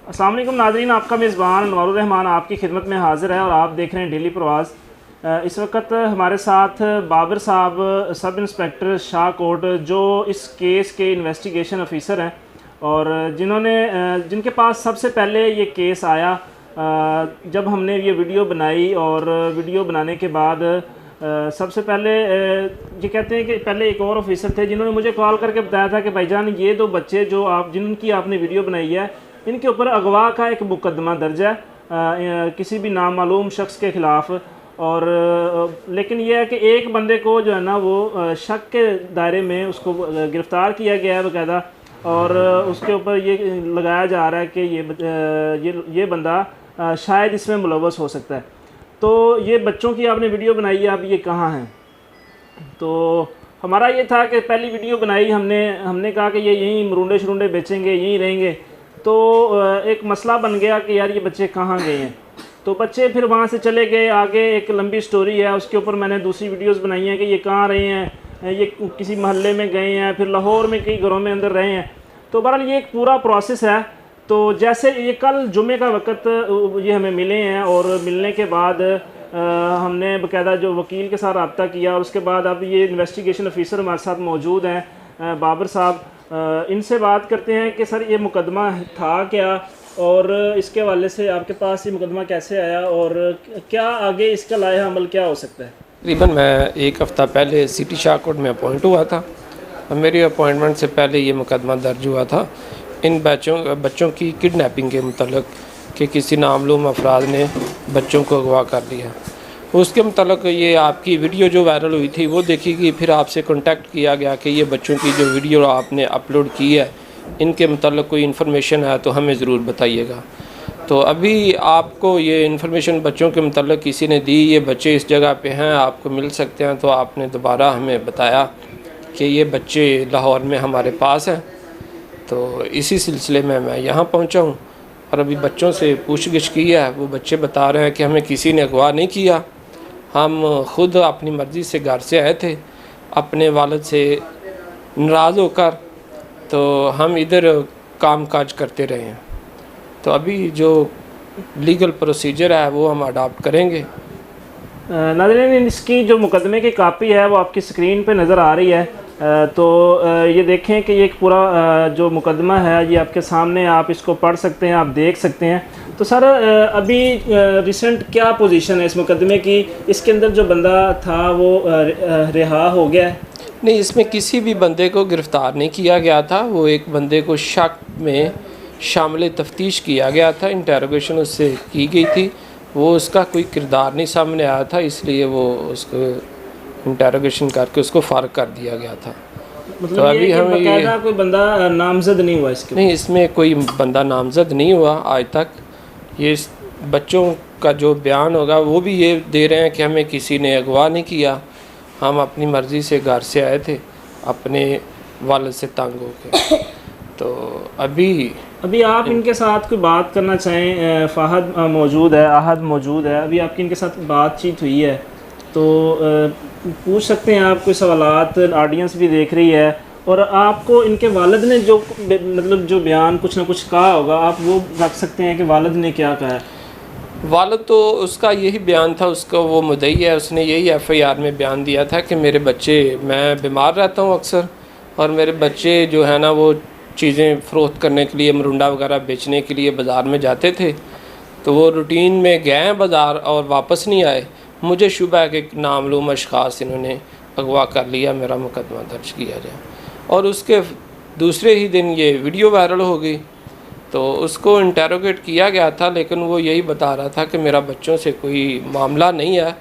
अस्सलाम वालेकुम नाज़रीन, आपका मेज़बान अनवारुर रहमान आपकी खिदमत में हाज़िर है और आप देख रहे हैं डेली प्रवास। इस वक्त हमारे साथ बाबर साहब सब इंस्पेक्टर शाहकोट जो इस केस के इन्वेस्टिगेशन ऑफिसर हैं और जिनके पास सबसे पहले ये केस आया जब हमने ये वीडियो बनाई और वीडियो बनाने के बाद सबसे पहले ये कहते हैं कि पहले एक और ऑफिसर थे जिन्होंने मुझे कॉल करके बताया था कि भाईजान ये दो बच्चे जो जिनकी आपने वीडियो बनाई है इनके ऊपर अगवा का एक मुकदमा दर्ज है किसी भी नामालूम शख्स के ख़िलाफ़। और लेकिन यह है कि एक बंदे को जो है ना वो शक के दायरे में उसको गिरफ़्तार किया गया है बाकायदा, और उसके ऊपर ये लगाया जा रहा है कि ये बंदा शायद इसमें मुलव्वस हो सकता है। तो ये बच्चों की आपने वीडियो बनाई है, अब ये कहाँ हैं? तो हमारा ये था कि पहली वीडियो बनाई हमने कहा कि ये यहीं मरूंडे शरूंडे बेचेंगे, यहीं रहेंगे। तो एक मसला बन गया कि यार ये बच्चे कहाँ गए हैं। तो बच्चे फिर वहाँ से चले गए, आगे एक लंबी स्टोरी है, उसके ऊपर मैंने दूसरी वीडियोस बनाई हैं कि ये कहाँ रहे हैं, ये किसी महल्ले में गए हैं, फिर लाहौर में कई घरों में अंदर रहे हैं। तो बहरहाल ये एक पूरा प्रोसेस है। तो जैसे ये कल जुमे का वक़्त ये हमें मिले हैं और मिलने के बाद हमने बाकायदा जो वकील के साथ रब्ता किया और उसके बाद अब ये इन्वेस्टिगेशन ऑफिसर हमारे साथ मौजूद हैं बाबर साहब। इनसे बात करते हैं कि सर ये मुकदमा था क्या और इसके हवाले से आपके पास ये मुकदमा कैसे आया और क्या आगे इसका लाया अमल क्या हो सकता है? तकरीबन मैं एक हफ़्ता पहले सिटी शाहकोट में अपॉइंट हुआ था और मेरी अपॉइंटमेंट से पहले ये मुकदमा दर्ज हुआ था इन बच्चों की किडनैपिंग के मतलब कि किसी नामालूम अफराद ने बच्चों को अगवा कर लिया। उसके मतलब ये आपकी वीडियो जो वायरल हुई थी वो देखी गई, फिर आपसे कांटेक्ट किया गया कि ये बच्चों की जो वीडियो आपने अपलोड की है इनके मतलब कोई इन्फॉर्मेशन है तो हमें ज़रूर बताइएगा। तो अभी आपको ये इन्फॉर्मेशन बच्चों के मतलब किसी ने दी, ये बच्चे इस जगह पे हैं, आपको मिल सकते हैं, तो आपने दोबारा हमें बताया कि ये बच्चे लाहौर में हमारे पास हैं। तो इसी सिलसिले में मैं यहाँ पहुँचा हूँ और अभी बच्चों से पूछगिछ की है। वो बच्चे बता रहे हैं कि हमें किसी ने अगवा नहीं किया, हम ख़ुद अपनी मर्ज़ी से घर से आए थे अपने वालिद से नाराज़ होकर, तो हम इधर काम काज करते रहे हैं। तो अभी जो लीगल प्रोसीजर है वो हम अडॉप्ट करेंगे। नाज़रीन, इसकी जो मुकदमे की कापी है वो आपकी स्क्रीन पे नज़र आ रही है। तो ये देखें कि ये एक पूरा जो मुकदमा है ये आपके सामने, आप इसको पढ़ सकते हैं, आप देख सकते हैं। तो सर अभी रिसेंट क्या पोजीशन है इस मुकदमे की? इसके अंदर जो बंदा था वो रिहा हो गया है? नहीं, इसमें किसी भी बंदे को गिरफ़्तार नहीं किया गया था। वो एक बंदे को शक में शामिल तफ्तीश किया गया था, इंटेरोगेशन उससे की गई थी, वो उसका कोई किरदार नहीं सामने आया था, इसलिए वो उसको इंटेरोगेशन करके उसको फ़ारग कर दिया गया था। मतलब तो अभी हमें ये कोई बंदा नामजद नहीं हुआ इसके? नहीं, इसमें कोई बंदा नामजद नहीं हुआ आज तक। ये बच्चों का जो बयान होगा वो भी ये दे रहे हैं कि हमें किसी ने अगवा नहीं किया, हम अपनी मर्ज़ी से घर से आए थे अपने वालिद से तंग होकर। तो अभी आप इनके साथ कोई बात करना चाहें? फ़हद मौजूद है, आहद मौजूद है, अभी आपकी इनके साथ बातचीत हुई है तो पूछ सकते हैं आप कोई सवालात, ऑडियंस भी देख रही है। और आपको इनके वालिद ने जो मतलब जो बयान कुछ ना कुछ कहा होगा, आप वो रख सकते हैं कि वालिद ने क्या कहा है? वालिद तो उसका यही बयान था, उसका वो मुद्दई है, उसने यही FIR में बयान दिया था कि मेरे बच्चे, मैं बीमार रहता हूँ अक्सर और मेरे बच्चे जो है ना वो चीज़ें फ़रोख्त करने के लिए, मरुंडा वगैरह बेचने के लिए बाज़ार में जाते थे, तो वो रूटीन में गए बाज़ार और वापस नहीं आए। मुझे शुबा है कि नामालूम अशख़ास इन्होंने अगवा कर लिया, मेरा मुकदमा दर्ज किया जाए। और उसके दूसरे ही दिन ये वीडियो वायरल हो गई, तो उसको इंटेरोगेट किया गया था, लेकिन वो यही बता रहा था कि मेरा बच्चों से कोई मामला नहीं है,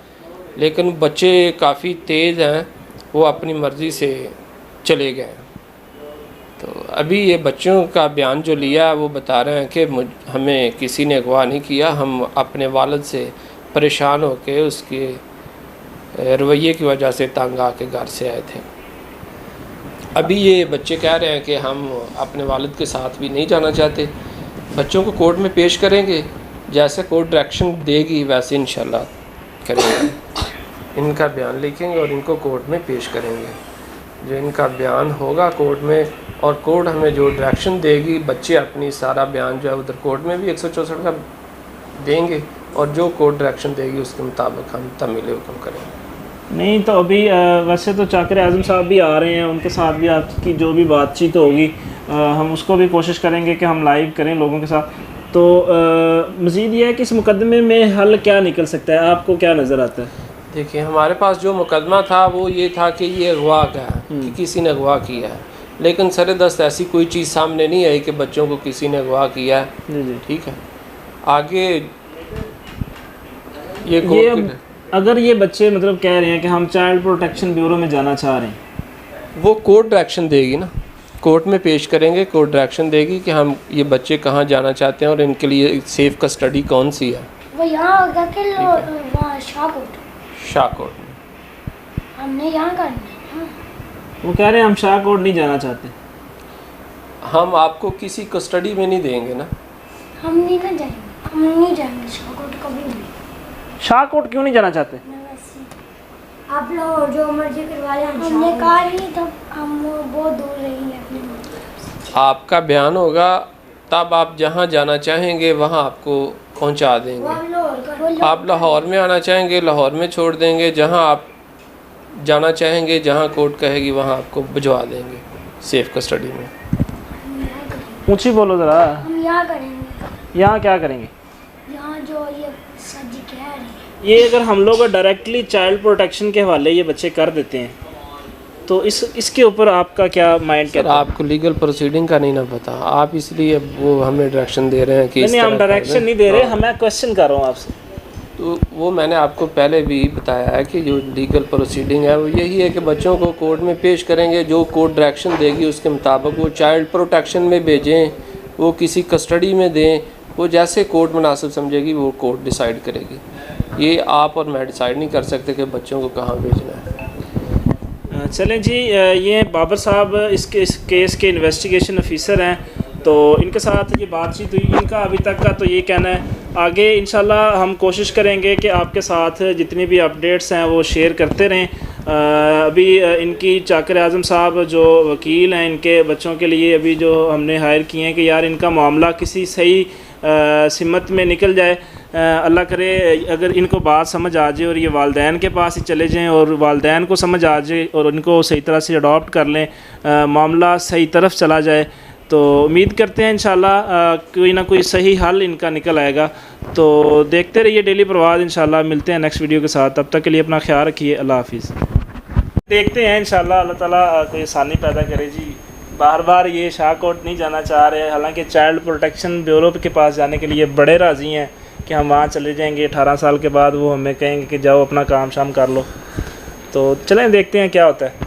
लेकिन बच्चे काफ़ी तेज़ हैं, वो अपनी मर्ज़ी से चले गए। तो अभी ये बच्चों का बयान जो लिया है वो बता रहे हैं कि हमें किसी ने अगवा नहीं किया, हम अपने वालिद से परेशान होकर उसके रवैये की वजह से तंग आके घर से आए थे। अभी ये बच्चे कह रहे हैं कि हम अपने वालिद के साथ भी नहीं जाना चाहते। बच्चों को कोर्ट में पेश करेंगे, जैसे कोर्ट डायरेक्शन देगी वैसे इंशाल्लाह करेंगे। इनका बयान लिखेंगे और इनको कोर्ट में पेश करेंगे। जो इनका बयान होगा कोर्ट में और कोर्ट हमें जो डायरेक्शन देगी, बच्चे अपनी सारा बयान जो है उधर कोर्ट में भी 164 का देंगे और जो कोर्ट डायरेक्शन देगी उसके मुताबिक हम तमील हुक्म करेंगे। नहीं तो अभी वैसे तो चाकर आज़म साहब भी आ रहे हैं, उनके साथ भी आपकी जो भी बातचीत होगी हम उसको भी कोशिश करेंगे कि हम लाइव करें लोगों के साथ। तो मज़ीद ये है कि इस मुकदमे में हल क्या निकल सकता है, आपको क्या नज़र आता है? देखिए, हमारे पास जो मुकदमा था वो ये था कि ये अगवा का है, कि किसी ने अगवा किया है, लेकिन सरेदस्त ऐसी कोई चीज़ सामने नहीं आई कि बच्चों को किसी ने अगवा किया है। जी। ठीक है, आगे ये अगर ये बच्चे मतलब कह रहे हैं कि हम चाइल्ड प्रोटेक्शन ब्यूरो में जाना चाह रहे हैं, वो कोर्ट डायरेक्शन देगी ना, कोर्ट में पेश करेंगे, कोर्ट डायरेक्शन देगी कि हम ये बच्चे कहाँ जाना चाहते हैं और इनके लिए सेफ कस्टडी कौन सी है। वो यहाँ होगा कि वहाँ शाहकोट में हमने यहाँ करना है। वो कह रहे हैं हम शाहकोट नहीं जाना चाहते। हम आपको किसी कस्टडी में नहीं देंगे ना। हम नहीं जाएंगे शाहकोट कभी भी। शाहकोट क्यों नहीं जाना चाहते? आप लोग जो मर्जी करवा लें, हमने कहा नहीं, तब हम बहुत दूर रहेंगे अपने। आपका बयान होगा तब आप जहाँ जाना चाहेंगे वहाँ आपको पहुँचा देंगे। आप लाहौर में आना चाहेंगे, लाहौर में छोड़ देंगे, जहाँ आप जाना चाहेंगे, जहाँ कोर्ट कहेगी वहाँ आपको भिजवा देंगे सेफ कस्टडी में। ऊँची बोलो ज़रा। हम यहाँ करेंगे। यहाँ क्या करेंगे? यहाँ जो ये सजी कह रही है, ये अगर हम लोग डायरेक्टली चाइल्ड प्रोटेक्शन के हवाले ये बच्चे कर देते हैं तो इसके ऊपर आपका क्या माइंड कहता है? आपको लीगल प्रोसीडिंग का नहीं ना पता, आप इसलिए वो हमें डायरेक्शन दे रहे हैं कि नहीं, हम डायरेक्शन नहीं दे रहे, मैं क्वेश्चन कर रहा हूँ आपसे। तो वो मैंने आपको पहले भी बताया है कि जो लीगल प्रोसीडिंग है वो यही है कि बच्चों को कोर्ट में पेश करेंगे, जो कोर्ट डायरेक्शन देगी उसके मुताबिक वो चाइल्ड प्रोटेक्शन में भेजें, वो किसी कस्टडी में दें, वो जैसे कोर्ट मुनासिब समझेगी वो कोर्ट डिसाइड करेगी। ये आप और मैं डिसाइड नहीं कर सकते कि बच्चों को कहाँ भेजना है। चलें जी, ये बाबर साहब इस केस के इन्वेस्टिगेशन ऑफिसर हैं, तो इनके साथ ये बातचीत हुई। इनका अभी तक का तो ये कहना है, आगे इंशाल्लाह हम कोशिश करेंगे कि आपके साथ जितनी भी अपडेट्स हैं वो शेयर करते रहें। अभी इनकी चाकर आज़म साहब जो वकील हैं इनके बच्चों के लिए अभी जो हमने हायर किए हैं कि यार इनका मामला किसी सही सिमत में निकल जाए। अल्लाह करे अगर इनको बात समझ आ जाए और ये वालदैन के पास ही चले जाएं और वालदैन को समझ आ जाए और इनको सही तरह से अडॉप्ट कर लें, मामला सही तरफ चला जाए, तो उम्मीद करते हैं इंशाल्लाह कोई ना कोई सही हल इनका निकल आएगा। तो देखते रहिए डेली प्रवाद, इंशाल्लाह मिलते हैं नेक्स्ट वीडियो के साथ। तब तक के लिए अपना ख्याल रखिए। अल्लाह हाफिज़। देखते हैं इंशाल्लाह अल्लाह ताला कोई आसानी पैदा करे जी। बार बार ये शाहकोट नहीं जाना चाह रहे, हालांकि चाइल्ड प्रोटेक्शन ब्यूरो के पास जाने के लिए बड़े राज़ी हैं कि हम वहाँ चले जाएंगे। 18 साल के बाद वो हमें कहेंगे कि जाओ अपना काम शाम कर लो। तो चलें देखते हैं क्या होता है।